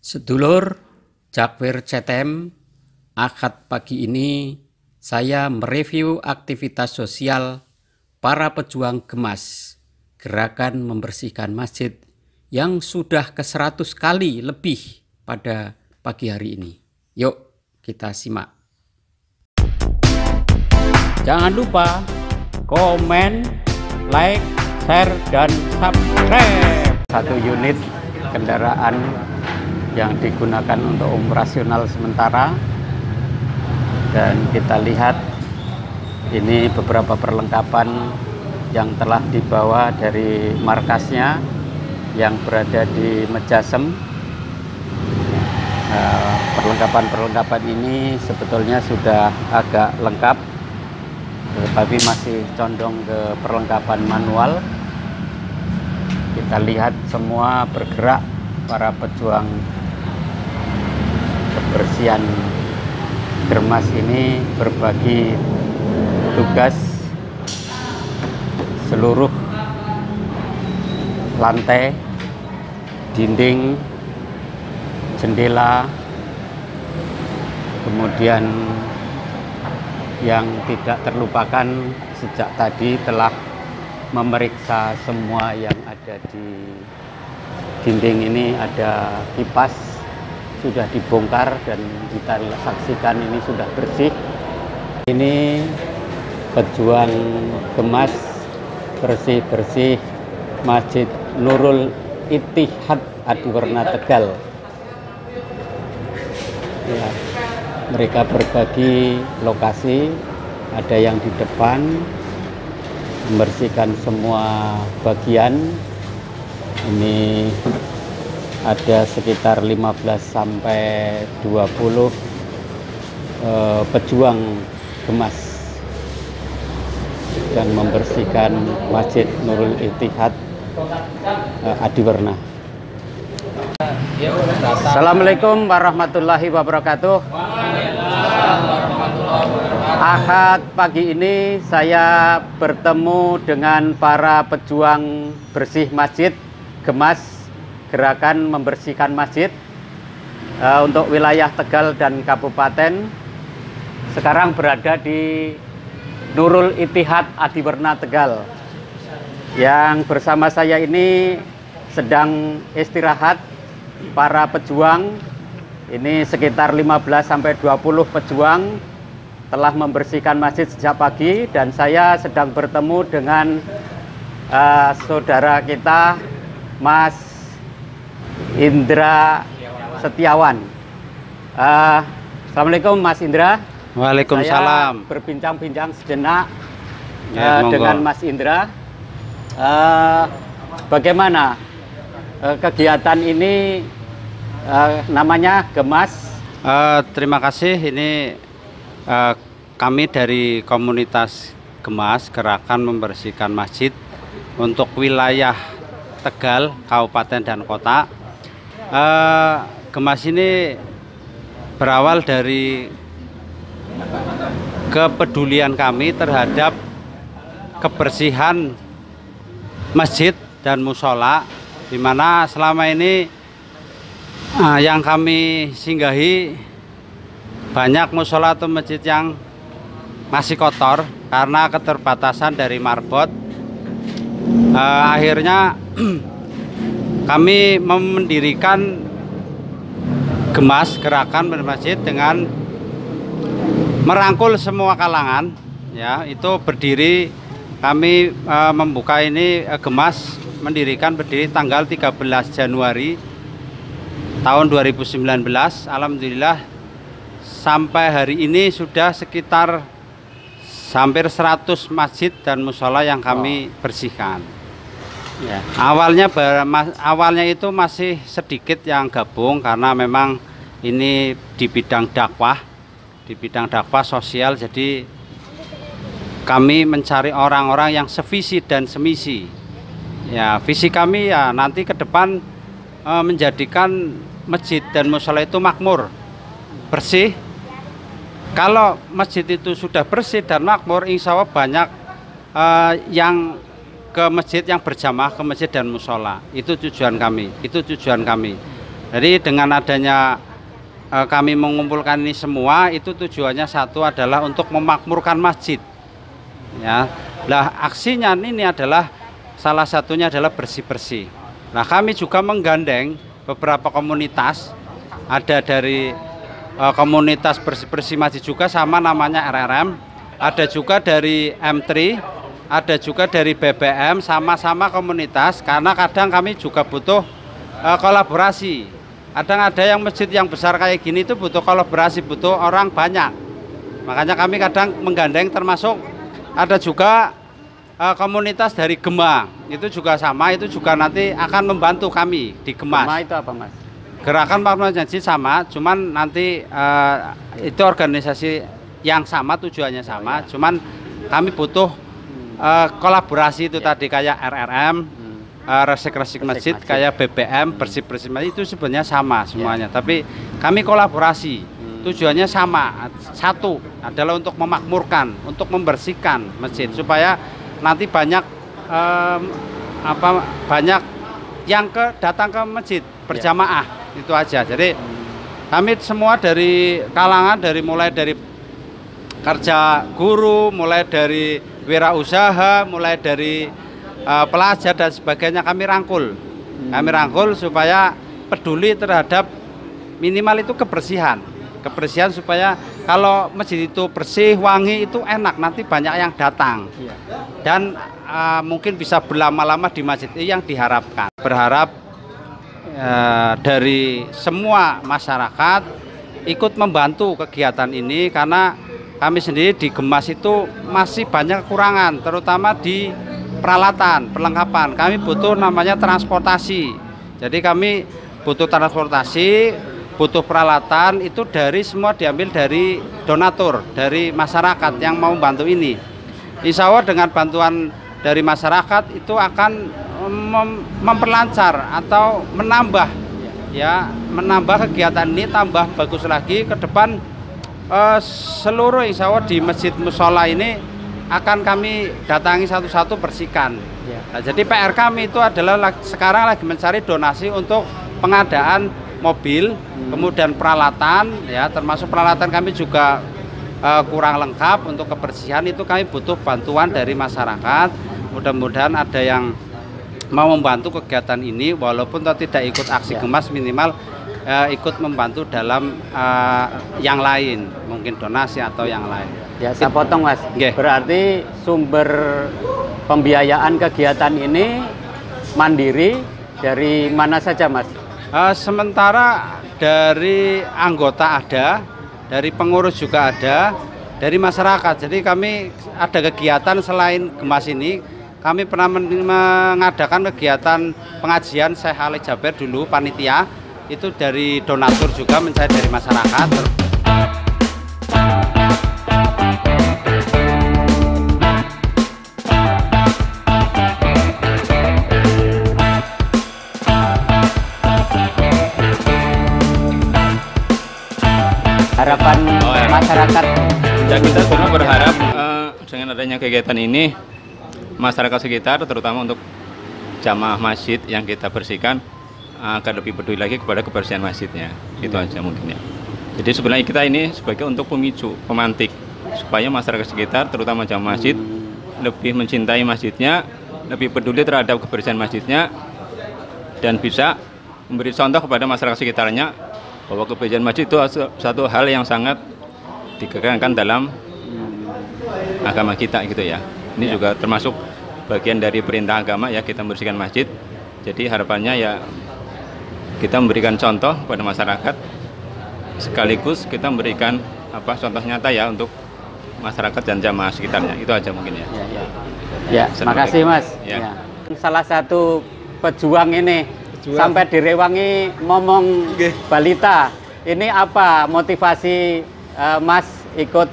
Sedulur Jakwir CTM, Ahad pagi ini saya mereview aktivitas sosial para pejuang Gemas, gerakan membersihkan masjid yang sudah ke-100 kali lebih pada pagi hari ini. Yuk kita simak. Jangan lupa komen, like, share, dan subscribe. 1 unit kendaraan yang digunakan untuk operasional sementara, dan kita lihat ini beberapa perlengkapan yang telah dibawa dari markasnya yang berada di Mejasem. Perlengkapan ini sebetulnya sudah agak lengkap, tetapi masih condong ke perlengkapan manual. Kita lihat semua bergerak, para pejuang kebersihan Gemas ini berbagi tugas. Seluruh lantai, dinding, jendela, kemudian yang tidak terlupakan sejak tadi telah memeriksa semua yang ada di dinding ini. Ada kipas sudah dibongkar dan kita saksikan ini sudah bersih. Ini pejuang Gemas bersih-bersih Masjid Nurul Ittihad Adiwarna Tegal. Ya, mereka berbagi lokasi, ada yang di depan membersihkan semua bagian. Ini ada sekitar 15 sampai 20 pejuang Gemas yang membersihkan Masjid Nurul Ittihad Adiwarna. Assalamualaikum warahmatullahi wabarakatuh. Ahad pagi ini saya bertemu dengan para pejuang bersih masjid Gemas, gerakan membersihkan masjid untuk wilayah Tegal dan Kabupaten. Sekarang berada di Nurul Ittihad Adiwarna Tegal. Yang bersama saya ini sedang istirahat para pejuang. Ini sekitar 15 sampai 20 pejuang telah membersihkan masjid sejak pagi, dan saya sedang bertemu dengan saudara kita Mas Indra Setiawan. Assalamualaikum Mas Indra. Waalaikumsalam. Saya berbincang-bincang sejenak dengan Mas Indra. Bagaimana kegiatan ini, namanya Gemas? Terima kasih. Ini kami dari komunitas Gemas, gerakan membersihkan masjid untuk wilayah Tegal, Kabupaten dan Kota. Gemas ini berawal dari kepedulian kami terhadap kebersihan masjid dan musola, di mana selama ini yang kami singgahi banyak musola atau masjid yang masih kotor karena keterbatasan dari marbot. Akhirnya kami mendirikan Gemas, gerakan bermasjid, dengan merangkul semua kalangan. Ya, itu berdiri, kami membuka ini Gemas berdiri tanggal 13 Januari tahun 2019. Alhamdulillah sampai hari ini sudah sekitar hampir 100 masjid dan musola yang kami bersihkan. Ya, awalnya itu masih sedikit yang gabung karena memang ini di bidang dakwah, sosial. Jadi kami mencari orang-orang yang sevisi dan semisi. Ya, visi kami ya nanti ke depan menjadikan masjid dan musola itu makmur, bersih. Kalau masjid itu sudah bersih dan makmur, insya Allah banyak yang ke masjid, yang berjamaah ke masjid dan musola. Itu tujuan kami. Jadi dengan adanya kami mengumpulkan ini semua, itu tujuannya satu adalah untuk memakmurkan masjid. Ya, lah aksinya ini adalah salah satunya adalah bersih-bersih. Nah, kami juga menggandeng beberapa komunitas, ada dari komunitas bersih-bersih masjid juga sama namanya RRM, ada juga dari M3, ada juga dari BBM, sama-sama komunitas, karena kadang kami juga butuh kolaborasi. Kadang ada yang masjid yang besar kayak gini itu butuh kolaborasi, butuh orang banyak. Makanya kami kadang menggandeng, termasuk ada juga komunitas dari Gema, itu juga sama, itu juga nanti akan membantu kami di Gemas. Gema itu apa, Mas? Gerakan Makmur Masjid sama, cuman nanti itu organisasi yang sama, tujuannya sama, cuman kami butuh kolaborasi itu tadi kayak RRM, resik-resik masjid, kayak BBM, bersih-bersih masjid, itu sebenarnya sama semuanya, tapi kami kolaborasi, tujuannya sama, satu adalah untuk memakmurkan, untuk membersihkan masjid supaya nanti banyak banyak yang datang ke masjid berjamaah, itu aja. Jadi kami semua dari kalangan, mulai dari kerja guru, mulai dari wirausaha, mulai dari pelajar dan sebagainya, kami rangkul. Kami rangkul supaya peduli terhadap minimal itu kebersihan supaya kalau masjid itu bersih, wangi, itu enak, nanti banyak yang datang. Dan mungkin bisa berlama-lama di masjid, itu yang diharapkan. Berharap dari semua masyarakat ikut membantu kegiatan ini, karena kami sendiri di Gemas itu masih banyak kekurangan, terutama di peralatan, perlengkapan. Kami butuh namanya transportasi. Jadi kami butuh transportasi, butuh peralatan, itu dari semua diambil dari donatur, dari masyarakat yang mau membantu ini. Insya Allah dengan bantuan dari masyarakat itu akan memperlancar atau menambah kegiatan ini, tambah bagus lagi ke depan. Seluruh insya Allah di masjid musola ini akan kami datangi satu-satu, bersihkan. Nah, jadi PR kami itu adalah sekarang lagi mencari donasi untuk pengadaan mobil, kemudian peralatan, ya, termasuk peralatan kami juga kurang lengkap untuk kebersihan, itu kami butuh bantuan dari masyarakat. Mudah-mudahan ada yang mau membantu kegiatan ini, walaupun tidak ikut aksi Gemas, minimal ikut membantu dalam yang lain, mungkin donasi atau yang lain. Ya, saya potong, Mas. Berarti sumber pembiayaan kegiatan ini mandiri dari mana saja, Mas? Sementara dari anggota ada, dari pengurus juga ada, dari masyarakat. Jadi kami ada kegiatan selain Gemas ini, kami pernah mengadakan kegiatan pengajian Syekh Ali Jaber dulu, panitia, itu dari donatur juga, mencari dari masyarakat. Harapan masyarakat. Ya, kita semua berharap dengan adanya kegiatan ini, masyarakat sekitar, terutama untuk jamaah masjid yang kita bersihkan, akan lebih peduli lagi kepada kebersihan masjidnya. Itu aja mungkin ya. Jadi sebenarnya kita ini sebagai untuk pemicu, pemantik, supaya masyarakat sekitar, terutama jamaah masjid, lebih mencintai masjidnya, lebih peduli terhadap kebersihan masjidnya, dan bisa memberi contoh kepada masyarakat sekitarnya bahwa kebersihan masjid itu satu hal yang sangat digerakkan dalam agama kita, gitu ya. Ini juga termasuk bagian dari perintah agama, ya, kita membersihkan masjid. Jadi harapannya ya kita memberikan contoh pada masyarakat, sekaligus kita memberikan contoh nyata ya untuk masyarakat dan jamaah sekitarnya. Itu aja mungkin ya. Ya, makasih, Mas. Ya. Salah satu pejuang ini sampai direwangi ngomong balita. Ini apa motivasi Mas ikut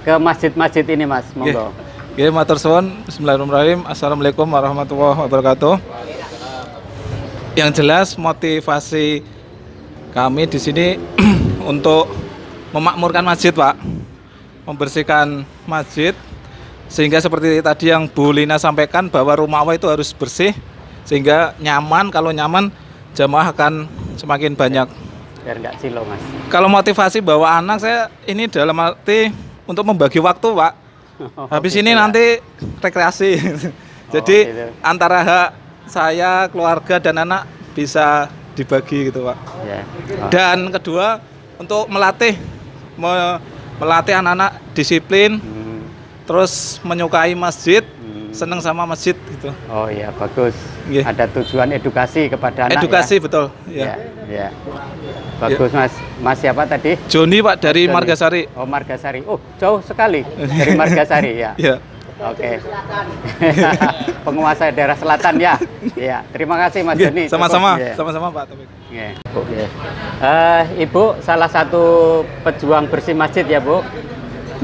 ke masjid-masjid ini, Mas? Monggo. Oke, matur suwun. Bismillahirrahmanirrahim. Assalamualaikum warahmatullahi wabarakatuh. Yang jelas motivasi kami di sini untuk memakmurkan masjid, Pak. Membersihkan masjid, sehingga seperti tadi yang Bu Lina sampaikan bahwa rumah Allah itu harus bersih, sehingga nyaman. Kalau nyaman jamaah akan semakin banyak. Biar nggak silo, Mas. Kalau motivasi bawa anak saya ini dalam arti untuk membagi waktu, Pak. Habis ini nanti rekreasi. Jadi gitu. antara hak saya, keluarga dan anak bisa dibagi gitu, Pak. Ya. Dan kedua untuk melatih anak-anak disiplin, terus menyukai masjid, senang sama masjid gitu. Oh iya, bagus. Nggih. Ada tujuan edukasi kepada anak. Edukasi ya? betul. Ya. Ya. Bagus, Mas. Mas siapa tadi? Joni, Pak, dari Joni. Margasari. Oh, Margasari. Oh, jauh sekali dari Margasari ya. Ya. Oke. Penguasa daerah selatan ya. Iya, terima kasih Mas Joni. Sama-sama, Cukup, ya. sama-sama Pak Taufik. Ya. Ibu salah satu pejuang bersih masjid ya, Bu?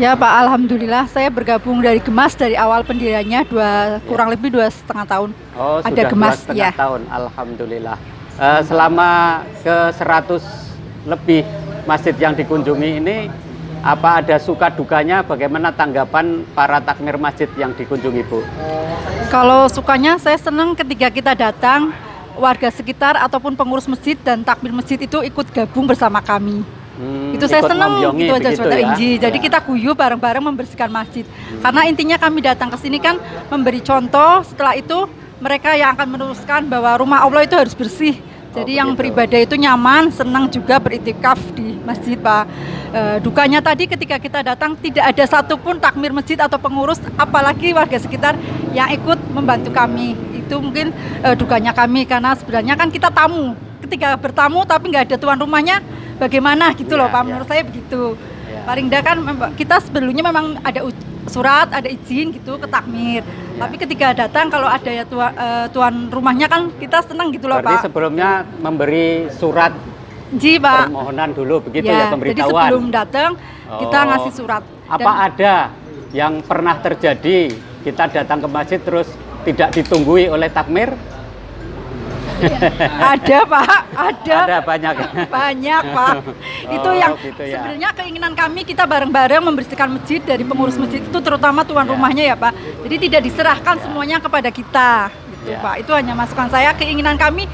Ya Pak, alhamdulillah saya bergabung dari Gemas dari awal pendiriannya kurang lebih 2,5 tahun. Oh, ada sudah Gemas 2,5 ya. tahun, alhamdulillah. Selama ke 100 lebih masjid yang dikunjungi ini, apa ada suka dukanya? Bagaimana tanggapan para takmir masjid yang dikunjungi, Bu? Kalau sukanya saya senang ketika kita datang, warga sekitar ataupun pengurus masjid dan takmir masjid itu ikut gabung bersama kami. Itu saya senang gitu aja saudara Inji. Jadi kita guyup bareng-bareng membersihkan masjid. Karena intinya kami datang ke sini kan memberi contoh, setelah itu mereka yang akan meneruskan bahwa rumah Allah itu harus bersih. Jadi yang beribadah itu nyaman, senang juga beriktikaf di masjid, Pak. Dukanya tadi ketika kita datang tidak ada satupun takmir masjid atau pengurus, apalagi warga sekitar yang ikut membantu kami. Itu mungkin dukanya kami, karena sebenarnya kan kita tamu. Ketika bertamu tapi nggak ada tuan rumahnya, bagaimana gitu loh, Pak. Menurut saya begitu. Paling tidak kan kita sebelumnya memang ada surat, ada izin gitu ke takmir. Tapi ketika datang kalau ada ya tuan rumahnya kan kita senang gitu loh, Berarti Pak. sebelumnya memberi surat Pak. permohonan dulu begitu ya, pemberitahuan. Jadi sebelum datang kita ngasih surat. Apa ada yang pernah terjadi kita datang ke masjid terus tidak ditunggui oleh takmir? Ada Pak, ada. Ada banyak. Banyak Pak. Itu yang gitu ya. sebenarnya keinginan kami kita bareng-bareng membersihkan masjid dari pengurus masjid itu terutama tuan rumahnya ya Pak. Jadi tidak diserahkan semuanya kepada kita, gitu Pak. Itu hanya masukan saya. Keinginan kami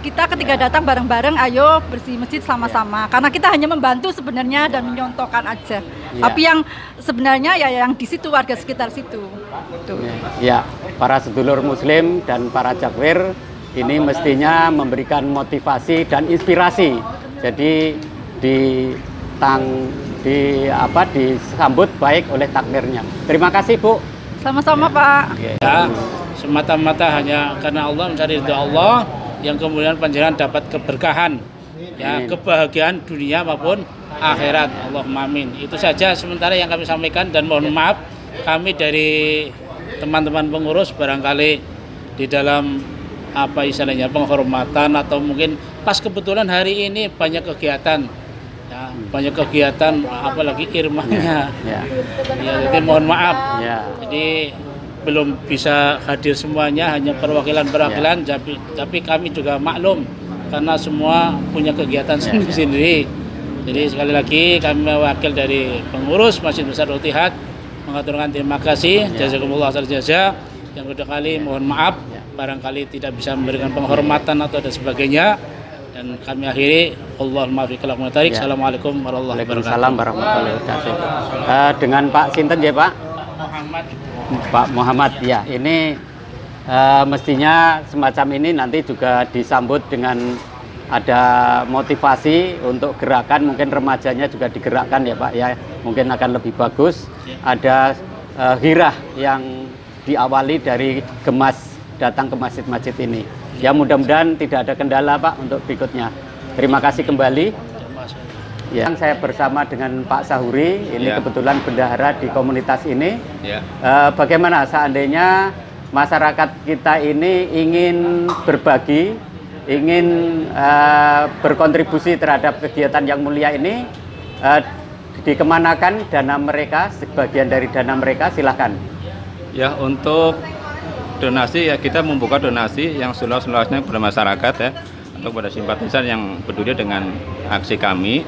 kita ketika datang bareng-bareng, ayo bersih masjid sama-sama. Karena kita hanya membantu sebenarnya dan menyontohkan aja. Tapi yang sebenarnya ya yang di situ warga sekitar situ. Gitu. Ya, para sedulur Muslim dan para jakwir ini mestinya memberikan motivasi dan inspirasi. Jadi disambut baik oleh takmirnya. Terima kasih, Bu. Sama-sama, Pak. Ya, semata-mata hanya karena Allah, mencari ridha Allah, yang kemudian panjenengan dapat keberkahan, ya, kebahagiaan dunia maupun akhirat. Allahumma amin. Itu saja sementara yang kami sampaikan, dan mohon maaf kami dari teman-teman pengurus barangkali di dalam apa istilahnya penghormatan atau mungkin pas kebetulan hari ini banyak kegiatan, ya, banyak kegiatan apalagi irmahnya, ya, jadi mohon maaf, jadi belum bisa hadir semuanya, hanya perwakilan-perwakilan, tapi kami juga maklum karena semua punya kegiatan sendiri-sendiri. Jadi sekali lagi kami mewakil dari pengurus Masjid Besar Al-Ittihad mengaturkan terima kasih, jazakumullah khairan jazaa. Yang kedua kali mohon maaf barangkali tidak bisa memberikan penghormatan atau dan sebagainya, dan kami akhiri Allahumma fiqhil mu'tarik. Assalamualaikum warahmatullahi wabarakatuh. Waalaikumsalam warahmatullahi wabarakatuh. Dengan Pak Sinten ya Pak? Muhammad. Pak Muhammad ya, ini mestinya semacam ini nanti juga disambut dengan ada motivasi untuk gerakan, mungkin remajanya juga digerakkan ya Pak ya, mungkin akan lebih bagus. Ada hirah yang diawali dari Gemas datang ke masjid-masjid ini. Ya mudah-mudahan tidak ada kendala Pak untuk berikutnya. Terima kasih kembali. Ya, saya bersama dengan Pak Sahuri, ini kebetulan bendahara di komunitas ini. Bagaimana seandainya masyarakat kita ini ingin berbagi, ingin berkontribusi terhadap kegiatan yang mulia ini, dikemanakan dana mereka, sebagian dari dana mereka, silahkan. Ya, untuk donasi ya kita membuka donasi yang seluas-luasnya kepada masyarakat ya, atau kepada simpatisan yang peduli dengan aksi kami.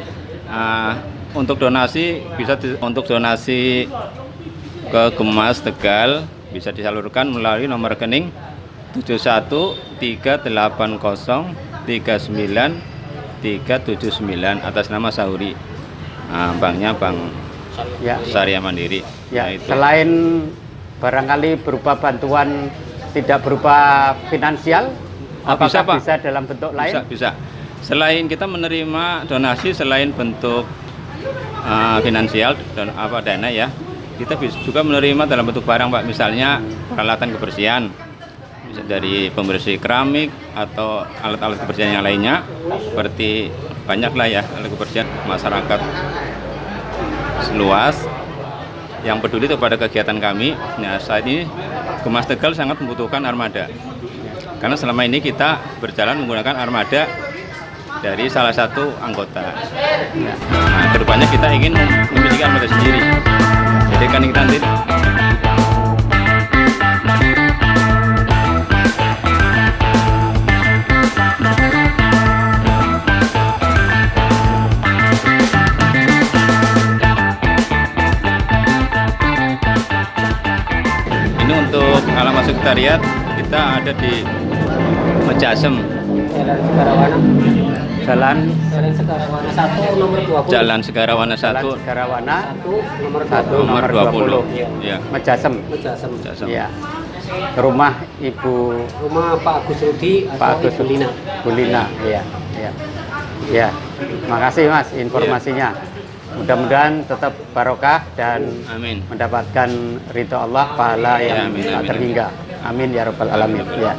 Untuk donasi untuk donasi ke Gemas Tegal bisa disalurkan melalui nomor rekening 71380 39 atas nama Sahuri. Banknya Bank Ya. Syariah Mandiri. Ya, Nah, itu. selain barangkali berupa bantuan tidak berupa finansial, apakah bisa, Pak. bisa dalam bentuk lain? Bisa. Selain kita menerima donasi selain bentuk finansial dan dana ya, kita bisa juga menerima dalam bentuk barang, Pak. Misalnya peralatan kebersihan, bisa dari pembersih keramik atau alat-alat kebersihan yang lainnya, seperti banyaklah ya alat kebersihan masyarakat luas yang peduli kepada kegiatan kami. Nah, saat ini Gemas Tegal sangat membutuhkan armada, karena selama ini kita berjalan menggunakan armada dari salah satu anggota. Nah, kedepannya kita ingin memiliki armada sendiri. Jadi kan kita nanti ini untuk alamat sekretariat kita ada di Mejasem, Jalan Jalan Segarawana 1, Jalan Segarawana nomor 20. Ya. Mejasem. Mejasem. Ya. Rumah Ibu Pak Agus Rudi Pak atau Agus Ibu Lina. Bulina. Ya. Ya. Ya. Makasih Mas informasinya. Mudah-mudahan tetap barokah dan Amin. mendapatkan ridho Allah, pahala yang Ya, amin, tak amin, terhingga. Amin ya rabbal alamin. Ya.